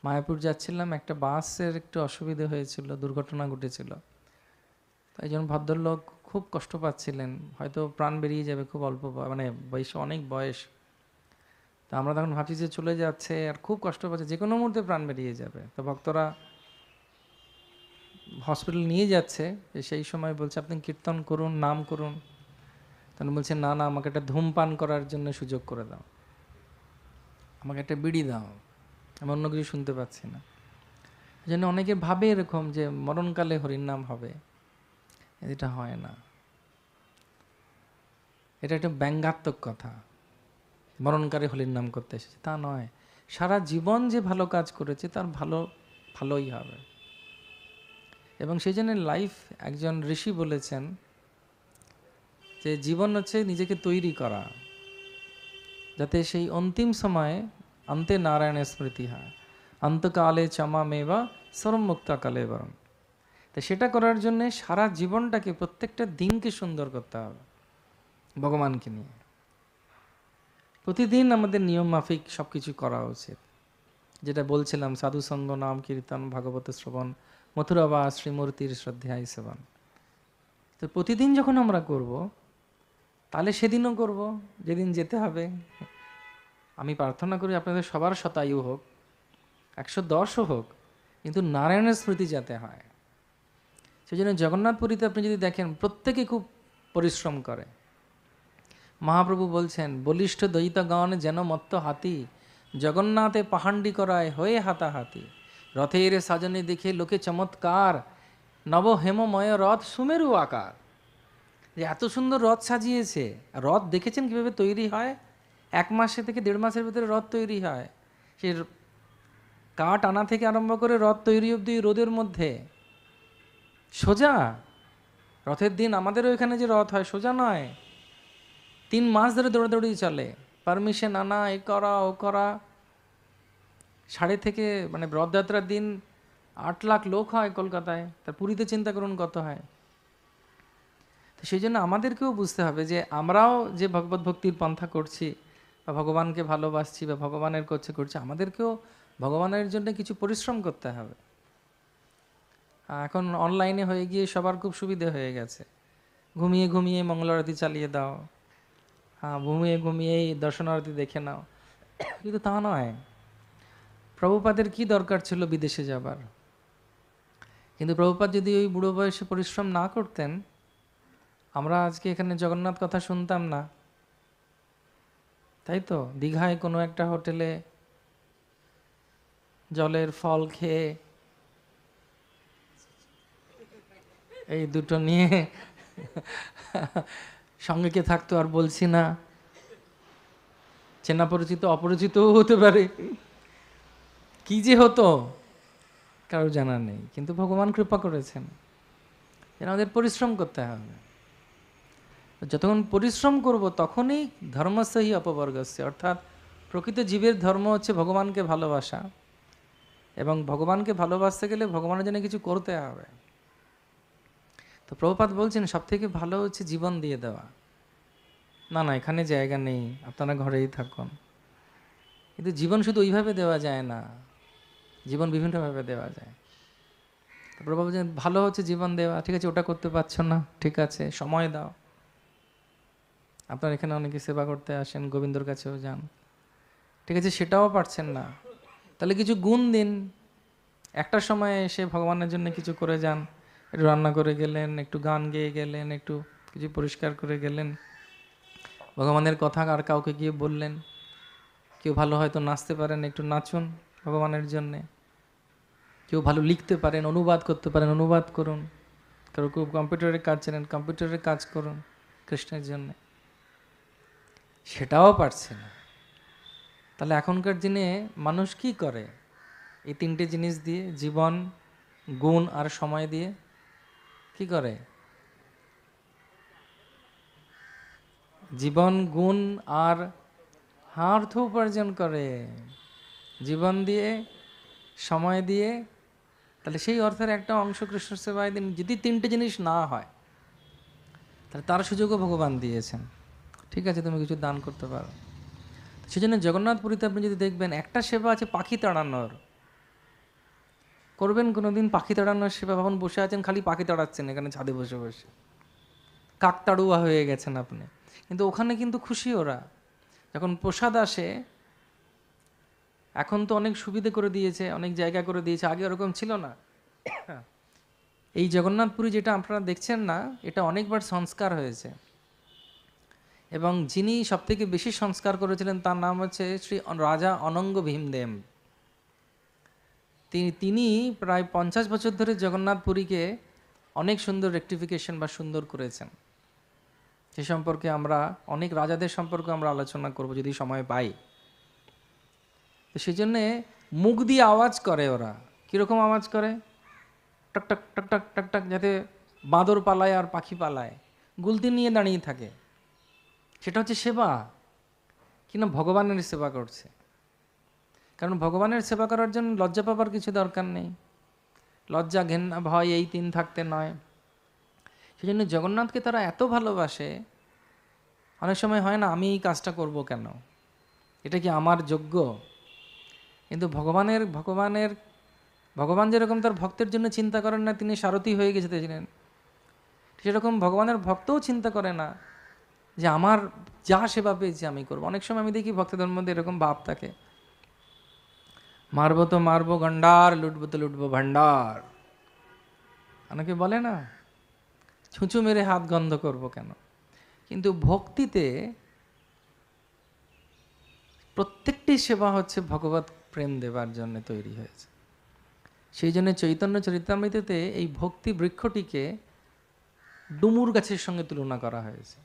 মায়াপুর যাচ্ছিলাম, একটা বাসের একটু অসুবিধা হয়েছিল, দুর্ঘটনা ঘটেছিল। তাই একজন ভদ্রলোক খুব কষ্ট পাচ্ছিলেন, হয়তো প্রাণ বেরিয়ে যাবে, খুব অল্প মানে বয়স, অনেক বয়স। তা আমরা তখন ভাবছি যে চলে যাচ্ছে আর খুব কষ্ট পাচ্ছে, যে কোনো মুহূর্তে প্রাণ বেরিয়ে যাবে। তো ভক্তরা হসপিটাল নিয়ে যাচ্ছে, সেই সময় বলছে আপনি কীর্তন করুন, নাম করুন। তখন বলছে না না, আমাকে একটা ধূমপান করার জন্য সুযোগ করে দাও, আমাকে একটা বিড়ি দাও, আমি অন্য কিছু শুনতে পাচ্ছি না। এই জন্য অনেকে ভাবে এরকম যে মরণকালে হরির নাম হবে, এটা হয় না। এটা একটা ব্যঙ্গাত্মক কথা, মরণকালে হরির নাম করতে এসেছে, তা নয়। সারা জীবন যে ভালো কাজ করেছে তার ভালোই হবে। এবং সেই জন্য লাইফ, একজন ঋষি বলেছেন যে জীবন হচ্ছে নিজেকে তৈরি করা, যাতে সেই অন্তিম সময়ে অন্তে নারায়ণের স্মৃতি হয়। অন্তকালে চমা মেবা সর্বমুক্তাকালে বরং। তো সেটা করার জন্যে সারা জীবনটাকে, প্রত্যেকটা দিনকে সুন্দর করতে হবে ভগবানকে নিয়ে। প্রতিদিন আমাদের নিয়ম মাফিক সব কিছু করা উচিত। যেটা বলছিলাম, সাধুসঙ্গ, নাম কীর্তন, ভাগবত শ্রবণ, মথুরাবাস, শ্রীমূর্তির শ্রদ্ধায় সেবন। তো প্রতিদিন যখন আমরা করব, তাহলে সেদিনও করব যেদিন যেতে হবে। আমি প্রার্থনা করি আপনাদের সবার শতায়ু হোক, 110ও হোক, কিন্তু নারায়ণের স্মৃতি যাতে হয়। সেই জন্য জগন্নাথপুরীতে আপনি যদি দেখেন, প্রত্যেকে খুব পরিশ্রম করে। মহাপ্রভু বলছেন, বলিষ্ঠ দৈত্যগণ যেন মত্ত হাতি, জগন্নাথে পাহান্ডি করায় হয়ে হাতাহাতি, রথের সাজনে দেখে লোকে চমৎকার, নব হেমময় রথ সুমেরু আকার। যে এত সুন্দর রথ সাজিয়েছে। রথ দেখেছেন কিভাবে তৈরি হয়? 1 মাসে থেকে 1.5 মাসের ভিতরে রথ তৈরি হয়। সে কাঠ আনা থেকে আরম্ভ করে রথ তৈরি অবধি রোদের মধ্যে, সোজা। রথের দিন আমাদেরও এখানে যে রথ হয়, সোজা নয়। 3 মাস ধরে দৌড়াদৌড়ি চলে, পারমিশন আনা, এ করা ও করা। থেকে মানে রথযাত্রার দিন 8 লাখ লোক হয় কলকাতায়, তার পুরীতে চিন্তা করুন কত হয়। তো সেই জন্য আমাদেরকেও বুঝতে হবে যে আমরাও যে ভগবত ভক্তির পন্থা করছি, বা ভগবানকে ভালোবাসছি, বা ভগবানের করছি, আমাদেরকেও ভগবানের জন্য কিছু পরিশ্রম করতে হবে। এখন অনলাইনে হয়ে গিয়ে সবার খুব সুবিধে হয়ে গেছে। ঘুমিয়ে ঘুমিয়ে মঙ্গলারতি চালিয়ে দাও, হ্যাঁ, ঘুমিয়ে ঘুমিয়েই দর্শনারতি দেখে নাও। কিন্তু তা নয়। প্রভুপাদের কি দরকার ছিল বিদেশে যাবার? কিন্তু প্রভুপাদ যদি ওই বুড়ো বয়সে পরিশ্রম না করতেন, আমরা আজকে এখানে জগন্নাথ কথা শুনতাম না, তাই তো? দীঘায় কোনো একটা হোটেলে জলের ফল খেয়ে, এই দুটো নিয়ে সঙ্গে কে থাকতো আর বলছি না, চেনা পরিচিত অপরিচিতও হতে পারে, কি যে হতো কারো জানা নেই। কিন্তু ভগবান কৃপা করেছেন, যেন আমাদের পরিশ্রম করতে হবে। যতক্ষণ পরিশ্রম করব তখনই ধর্মস্যহি অপবর্গস্য, অর্থাৎ প্রকৃত জীবের ধর্ম হচ্ছে ভগবানকে ভালোবাসা। এবং ভগবানকে ভালোবাসতে গেলে ভগবানের জন্য কিছু করতে হবে। তো প্রভুপাদ বলছেন সব থেকে ভালো হচ্ছে জীবন দিয়ে দেওয়া। না না, এখানে জায়গা নেই, আপনারা ঘরেই থাকুন। কিন্তু জীবন শুধু ওইভাবে দেওয়া যায় না, জীবন বিভিন্নভাবে দেওয়া যায়। তো প্রভুপাদ বলছেন ভালো হচ্ছে জীবন দেওয়া। ঠিক আছে, ওটা করতে পারছো না, ঠিক আছে, সময় দাও। আপনার এখানে অনেকে সেবা করতে আসেন, গোবিন্দর কাছেও যান, ঠিক আছে, সেটাও পারছেন না, তাহলে কিছু গুণ দিন। একটা সময়ে এসে ভগবানের জন্য কিছু করে যান, একটু রান্না করে গেলেন, একটু গান গেয়ে গেলেন, একটু কিছু পরিষ্কার করে গেলেন, ভগবানের কথা আর কাউকে গিয়ে বললেন। কেউ ভালো হয়তো নাচতে পারেন, একটু নাচুন ভগবানের জন্যে। কেউ ভালো লিখতে পারেন, অনুবাদ করতে পারেন, অনুবাদ করুন। কেউ কেউ কম্পিউটারের কাজ জানেন, কম্পিউটারের কাজ করুন কৃষ্ণের জন্যে। সেটাও পারছে না। তাহলে এখনকার দিনে মানুষ কি করে? এই 3টে জিনিস দিয়ে, জীবন, গুণ আর সময় দিয়ে কি করে? জীবন, গুণ আর অর্থ উপার্জন করে। জীবন দিয়ে, সময় দিয়ে। তাহলে সেই অর্থের একটা অংশ কৃষ্ণ সেবায় দিন। যদি 3টে জিনিস না হয়, তাহলে তার সুযোগও ভগবান দিয়েছেন, ঠিক আছে তুমি কিছু দান করতে পারো। সেই জন্য জগন্নাথপুরীতে আপনি যদি দেখবেন একটা সেবা আছে পাখি তাড়ানোর, করবেন কোনোদিন পাখি তাড়ানোর সেবা? ভাবুন বসে আছেন খালি পাখি তাড়াচ্ছেন এখানে ছাদে বসে বসে, কাকতাড়ুয়া হয়ে গেছেন আপনি। কিন্তু ওখানে কিন্তু খুশি ওরা, যখন প্রসাদ আসে, এখন তো অনেক সুবিধে করে দিয়েছে, অনেক জায়গা করে দিয়েছে, আগে ওরকম ছিল না। এই জগন্নাথপুরী যেটা আপনারা দেখছেন না, এটা অনেকবার সংস্কার হয়েছে, এবং যিনি সবথেকে বেশি সংস্কার করেছিলেন তার নাম হচ্ছে শ্রী রাজা অনঙ্গ ভীমদেব। তিনি প্রায় 50 বছর ধরে জগন্নাথপুরীকে অনেক সুন্দর রেকটিফিকেশন বা সুন্দর করেছেন। সে সম্পর্কে আমরা অনেক রাজাদের সম্পর্কে আমরা আলোচনা করব যদি সময় পাই। তো সেই জন্যে মুখ দিয়ে আওয়াজ করে ওরা, কীরকম আওয়াজ করে? টক টক টক টক টক টক, যাতে বাঁদর পালায় আর পাখি পালায়, গুলতি নিয়ে দাঁড়িয়ে থাকে। সেটা হচ্ছে সেবা, কিনা ভগবানের সেবা করছে। কারণ ভগবানের সেবা করার জন্য লজ্জা পাবার কিছু দরকার নেই, লজ্জা ঘেন্না ভয় এই তিন থাকতে নয়। সেই জন্য জগন্নাথকে তারা এত ভালোবাসে, অনেক সময় হয় না আমি এই কাজটা করব কেন, এটা কি আমার যোগ্য? কিন্তু ভগবান যেরকম তার ভক্তের জন্য চিন্তা করেন না, তিনি সারথি হয়ে গেছিলেন, সেরকম ভগবানের ভক্তও চিন্তা করে না যে আমার যা সেবা পেয়েছি আমি করব। অনেক সময় আমি দেখি ভক্তদের মধ্যে এরকম ভাব থাকে, মারবো তো মারবো গন্ডার, লুটবো তো লুটবো ভান্ডার, অনেকে বলে না, ছুঁচু মেরে হাত গন্ধ করব কেন। কিন্তু ভক্তিতে প্রত্যেকটি সেবা হচ্ছে ভগবত প্রেম দেবার জন্য তৈরি হয়েছে। সেই জন্য চৈতন্য চরিতামৃততে এই ভক্তি বৃক্ষটিকে ডুমুর গাছের সঙ্গে তুলনা করা হয়েছে।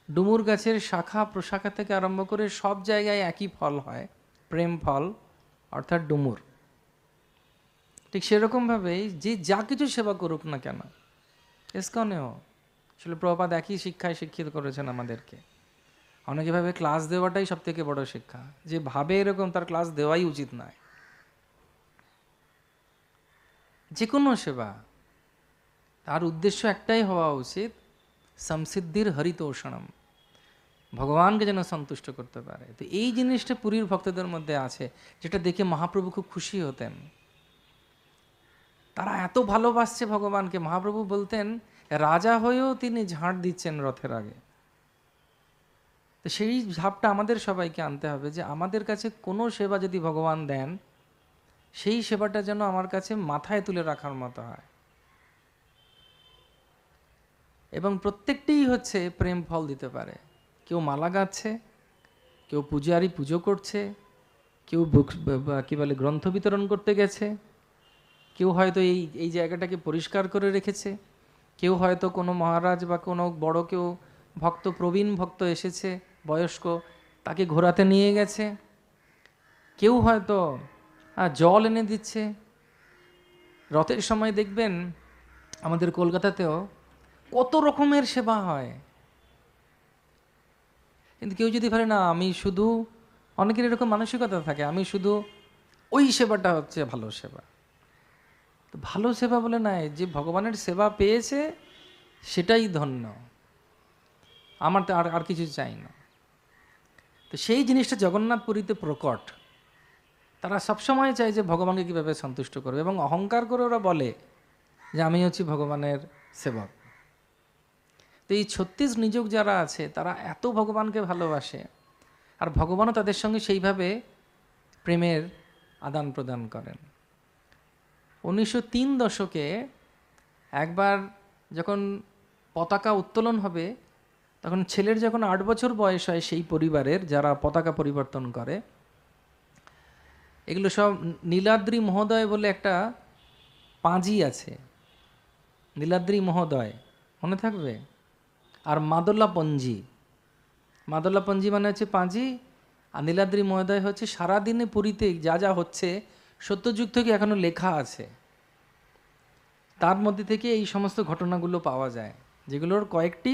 ডুমুর গাছের শাখা প্রশাখা থেকে আরম্ভ করে সব জায়গায় একই ফল হয়, প্রেম ফল, অর্থাৎ ডুমুর। ঠিক সেরকমভাবেই যে যা কিছু সেবা করুক না কেন, ইসকনেও আসলে প্রভুপাদ একই শিক্ষায় শিক্ষিত করেছেন আমাদেরকে। অনেকে ভাবে ক্লাস দেওয়াটাই সব থেকে বড় শিক্ষা, যে ভাবে এরকম তার ক্লাস দেওয়াই উচিত নয়। যে কোনো সেবা তার উদ্দেশ্য একটাই হওয়া উচিত, সংসিদ্ধির হরিতোষণম, ভগবানকে যেন সন্তুষ্ট করতে পারে। তো এই জিনিসটা পুরীর ভক্তদের মধ্যে আছে, যেটা দেখে মহাপ্রভু খুব খুশি হতেন। তারা এত ভালোবাসছে ভগবানকে, মহাপ্রভু বলতেন রাজা হয়েও তিনি ঝাঁট দিচ্ছেন রথের আগে। তো সেই ভাবটা আমাদের সবাইকে আনতে হবে যে আমাদের কাছে কোনো সেবা যদি ভগবান দেন, সেই সেবাটা যেন আমার কাছে মাথায় তুলে রাখার মতো হয়, এবং প্রত্যেকটিই হচ্ছে প্রেম ফল দিতে পারে। কেউ মালা গাচ্ছে, কেউ পূজারি পুজো করছে, কেউ কী বলে গ্রন্থ বিতরণ করতে গেছে, কেউ হয়তো এই জায়গাটাকে পরিষ্কার করে রেখেছে, কেউ হয়তো কোনো মহারাজ বা কোনো বড় কেউ ভক্ত, প্রবীণ ভক্ত এসেছে বয়স্ক, তাকে ঘোরাতে নিয়ে গেছে, কেউ হয়তো জল এনে দিচ্ছে। রথের সময় দেখবেন আমাদের কলকাতাতেও কত রকমের সেবা হয়, কিন্তু কেউ যদি ভাবে না আমি শুধু, অনেকের এরকম মানসিকতা থাকে, আমি শুধু ওই সেবাটা হচ্ছে ভালো সেবা। তো ভালো সেবা বলে নাই, যে ভগবানের সেবা পেয়েছে সেটাই ধন্য, আমার তো আর কিছু চাই না। তো সেই জিনিসটা জগন্নাথপুরীতে প্রকট। তারা সবসময় চায় যে ভগবানকে কীভাবে সন্তুষ্ট করবে, এবং অহংকার করে ওরা বলে যে আমি হচ্ছি ভগবানের সেবক। তো এই 36 নিযোগ যারা আছে তারা এত ভগবানকে ভালোবাসে, আর ভগবানও তাদের সঙ্গে সেইভাবে প্রেমের আদান প্রদান করেন। 1903 দশকে একবার যখন পতাকা উত্তোলন হবে, তখন ছেলের যখন 8 বছর বয়স হয়, সেই পরিবারের যারা পতাকা পরিবর্তন করে, এগুলো সব নীলাদ্রি মহোদয় বলে একটা পাঁজি আছে, নীলাদ্রি মহোদয় মনে থাকবে, আর মাদলা পঞ্জি। মাদলা পঞ্জি মানে হচ্ছে পাঁজি, আর নীলাদ্রি মহোদয় হচ্ছে সারাদিনে পুরীতে যা যা হচ্ছে সত্যযুগ থেকে এখনো লেখা আছে, তার মধ্যে থেকে এই সমস্ত ঘটনাগুলো পাওয়া যায়, যেগুলোর কয়েকটি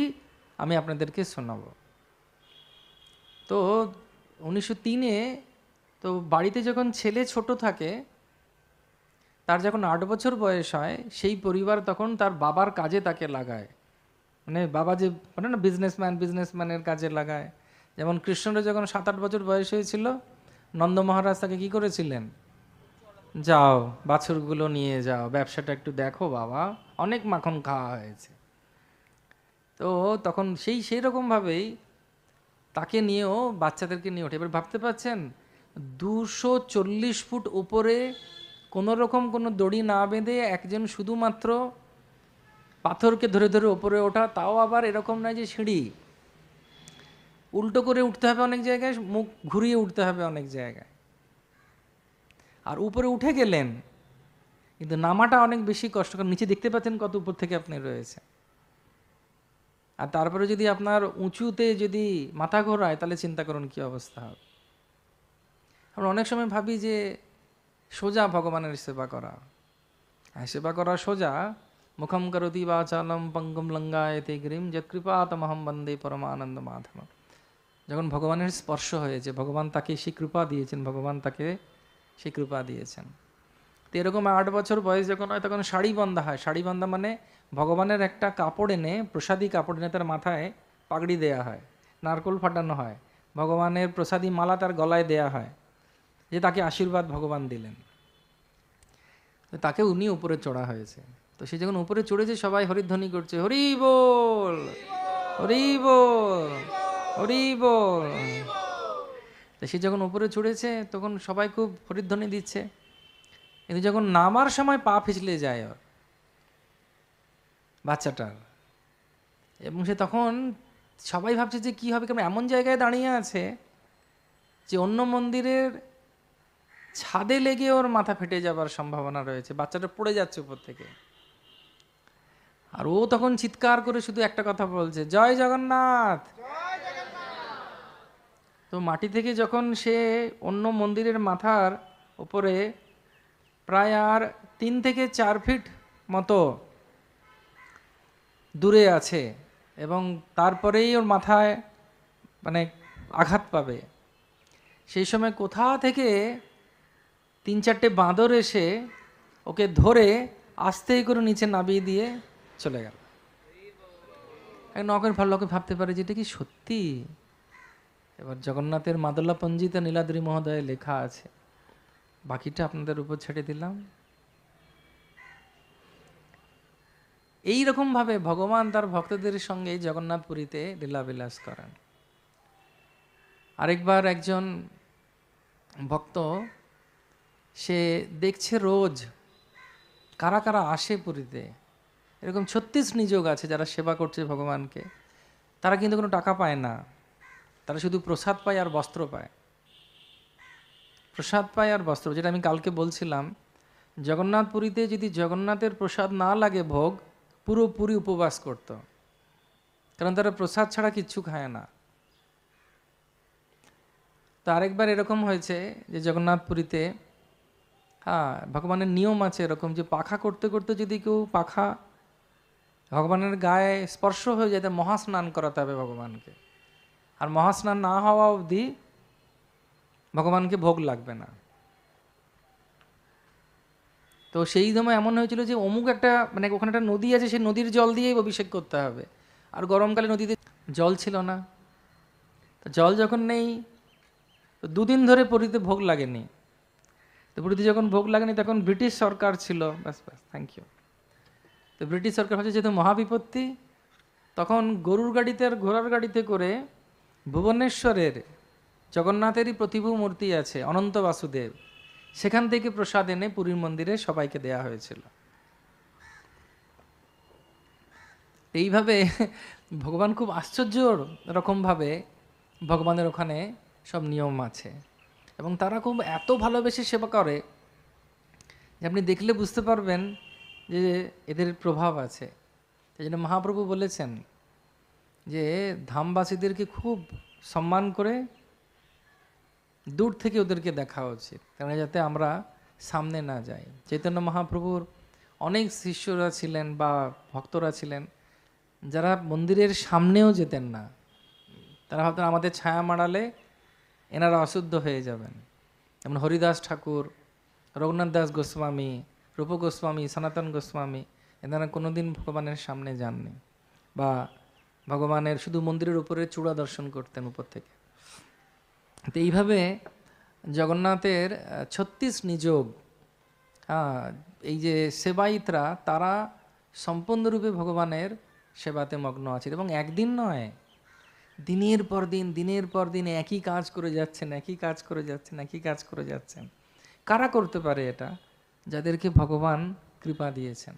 আমি আপনাদেরকে শোনাব। তো 1903-এ তো বাড়িতে যখন ছেলে ছোট থাকে, তার যখন 8 বছর বয়স হয়, সেই পরিবার তখন তার বাবার কাজে তাকে লাগায়। মানে বাবা যে বলে না বিজনেসম্যানের কাজে লাগায়, যেমন কৃষ্ণের যখন 7-8 বছর বয়স হয়েছিল, নন্দ মহারাজ তাকে কি করেছিলেন, যাও বাছুরগুলো নিয়ে যাও, ব্যবসাটা একটু দেখো বাবা, অনেক মাখন খাওয়া হয়েছে। তো তখন সেই রকমভাবেই তাকে নিয়েও বাচ্চাদেরকে নিয়ে ওঠে। এবার ভাবতে পারছেন 240 ফুট উপরে কোনো রকম কোনো দড়ি না বেঁধে একজন শুধুমাত্র পাথরকে ধরে ধরে ওপরে ওঠা, তাও আবার এরকম নয় যে সিঁড়ি, উল্টো করে উঠতে হবে অনেক জায়গায়, মুখ ঘুরিয়ে উঠতে হবে অনেক জায়গায়। আর উপরে উঠে গেলেন, কিন্তু নামাটা অনেক বেশি কষ্টকর। নিচে দেখতে পাচ্ছেন কত উপর থেকে আপনি রয়েছে। আর তারপরে যদি আপনার উঁচুতে যদি মাথা ঘোরায়, তাহলে চিন্তা করুন কি অবস্থা হবে। আমরা অনেক সময় ভাবি যে সোজা ভগবানের সেবা করা, হ্যাঁ সেবা করা সোজা, মুখম করতি বাচালম পঙ্গম লঙ্গায়তে গিরিম যৎকৃপাতমহম বন্দে পরমানন্দ মাধব। যখন ভগবানের স্পর্শ হয়েছে, ভগবান তাকে সেই কৃপা দিয়েছেন, ভগবান তাকে সেই কৃপা দিয়েছেন। তো এরকম 8 বছর বয়স যখন হয়, তখন শাড়ি বন্ধা হয়। শাড়ি বন্ধা মানে ভগবানের একটা কাপড় এনে, প্রসাদী কাপড় এনে তার মাথায় পাগড়ি দেয়া হয়, নারকোল ফাটানো হয়, ভগবানের প্রসাদী মালা তার গলায় দেয়া হয়, যে তাকে আশীর্বাদ ভগবান দিলেন। তো তাকে উনি উপরে চড়া হয়েছে। তো সে যখন উপরে চড়েছে, সবাই হরিধ্বনি করছে, হরি বল, হরি বল, হরি বল। তো সে যখন উপরে চড়েছে, তখন সবাই খুব হরিধ্বনি দিচ্ছে। কিন্তু যখন নামার সময় পা পিছলে যায় ওর বাচ্চাটার, এবং সে তখন সবাই ভাবছে যে কী হবে, কারণ এমন জায়গায় দাঁড়িয়ে আছে যে অন্য মন্দিরের ছাদে লেগে ওর মাথা ফেটে যাবার সম্ভাবনা রয়েছে, বাচ্চাটা পড়ে যাচ্ছে উপর থেকে। আর ও তখন চিৎকার করে শুধু একটা কথা বলছে, জয় জগন্নাথ। তো মাটি থেকে যখন সে অন্য মন্দিরের মাথার উপরে প্রায় আর 3 থেকে 4 ফিট মতো দূরে আছে, এবং তারপরেই ওর মাথায় মানে আঘাত পাবে, সেই সময় কোথা থেকে 3-4টে বাঁদর এসে ওকে ধরে আস্তে করে নিচে নামিয়ে দিয়ে চলে গেল। নকের ভালো লোকে ভাবতে পারে যে এটা কি সত্যি। এবার জগন্নাথের মাদলা পঞ্জিতে নীলাদ্রি মহোদয়ে লেখা আছে, বাকিটা আপনাদের উপর ছেড়ে দিলাম। এই রকমভাবে ভগবান তার ভক্তদের সঙ্গে জগন্নাথপুরীতে লীলাবিলাস করেন। আরেকবার একজন ভক্ত, সে দেখছে রোজ কারা কারা আসে পুরীতে। এরকম 36 নিযোগ আছে যারা সেবা করছে ভগবানকে, তারা কিন্তু কোনো টাকা পায় না, তারা শুধু প্রসাদ পায় আর বস্ত্র পায়। প্রসাদ পায় আর বস্ত্র, যেটা আমি কালকে বলছিলাম, জগন্নাথপুরীতে যদি জগন্নাথের প্রসাদ না লাগে ভোগ, পুরোপুরি উপবাস করত, কারণ তারা প্রসাদ ছাড়া কিচ্ছু খায় না। তো আরেকবার এরকম হয়েছে যে জগন্নাথপুরীতে, হ্যাঁ ভগবানের নিয়ম আছে এরকম, যে পাখা করতে করতে যদি কেউ পাখা ভগবানের গায়ে স্পর্শ হয়ে যায়, মহাস্নান করাতে হবে ভগবানকে, আর মহাস্নান না হওয়া অবধি ভগবানকে ভোগ লাগবে না। তো সেই সময় এমন হয়েছিল যে অমুক একটা মানে ওখানে একটা নদী আছে, সেই নদীর জল দিয়েই অভিষেক করতে হবে, আর গরমকালে নদীতে জল ছিল না। তো জল যখন নেই, তো 2 দিন ধরে পুরীতে ভোগ লাগেনি। তো পুরীতে যখন ভোগ লাগেনি, তখন ব্রিটিশ সরকার ছিল, ব্যাস থ্যাংক ইউ। তো ব্রিটিশ সরকার হচ্ছে যেহেতু মহাবিপত্তি, তখন গরুর গাড়িতে আর ঘোড়ার গাড়িতে করে ভুবনেশ্বরের জগন্নাথেরই প্রতিভু মূর্তি আছে অনন্ত বাসুদেব, সেখান থেকে প্রসাদ এনে পুরীর মন্দিরে সবাইকে দেয়া হয়েছিল। এইভাবে ভগবান খুব আশ্চর্য রকমভাবে ভগবানের ওখানে সব নিয়ম আছে, এবং তারা খুব এত ভালোবেসে সেবা করে যে আপনি দেখলে বুঝতে পারবেন যে এদের প্রভাব আছে। সেই জন্য মহাপ্রভু বলেছেন যে ধামবাসীদেরকে খুব সম্মান করে দূর থেকে ওদেরকে দেখা উচিত, কারণ যাতে আমরা সামনে না যাই। চৈতন্য মহাপ্রভুর অনেক শিষ্যরা ছিলেন বা ভক্তরা ছিলেন যারা মন্দিরের সামনেও যেতেন না, তারা ভাবতেন আমাদের ছায়া মাড়ালে এনারা অশুদ্ধ হয়ে যাবেন। যেমন হরিদাস ঠাকুর, রঘুনাথ দাস গোস্বামী, রূপ গোস্বামী, সনাতন গোস্বামী, এনারা কোনোদিন ভগবানের সামনে যাননি। বা ভগবানের শুধু মন্দিরের উপরে চূড়া দর্শন করতেন উপর থেকে। তো এইভাবে জগন্নাথের ৩৬ নিযোগ, হ্যাঁ, এই যে সেবায়িতরা তারা সম্পূর্ণরূপে ভগবানের সেবাতে মগ্ন আছে এবং একদিন নয়, দিনের পর দিন দিনের পর দিন একই কাজ করে যাচ্ছেন, একই কাজ করে যাচ্ছেন, একই কাজ করে যাচ্ছেন। কারা করতে পারে এটা? যাদেরকে ভগবান কৃপা দিয়েছেন।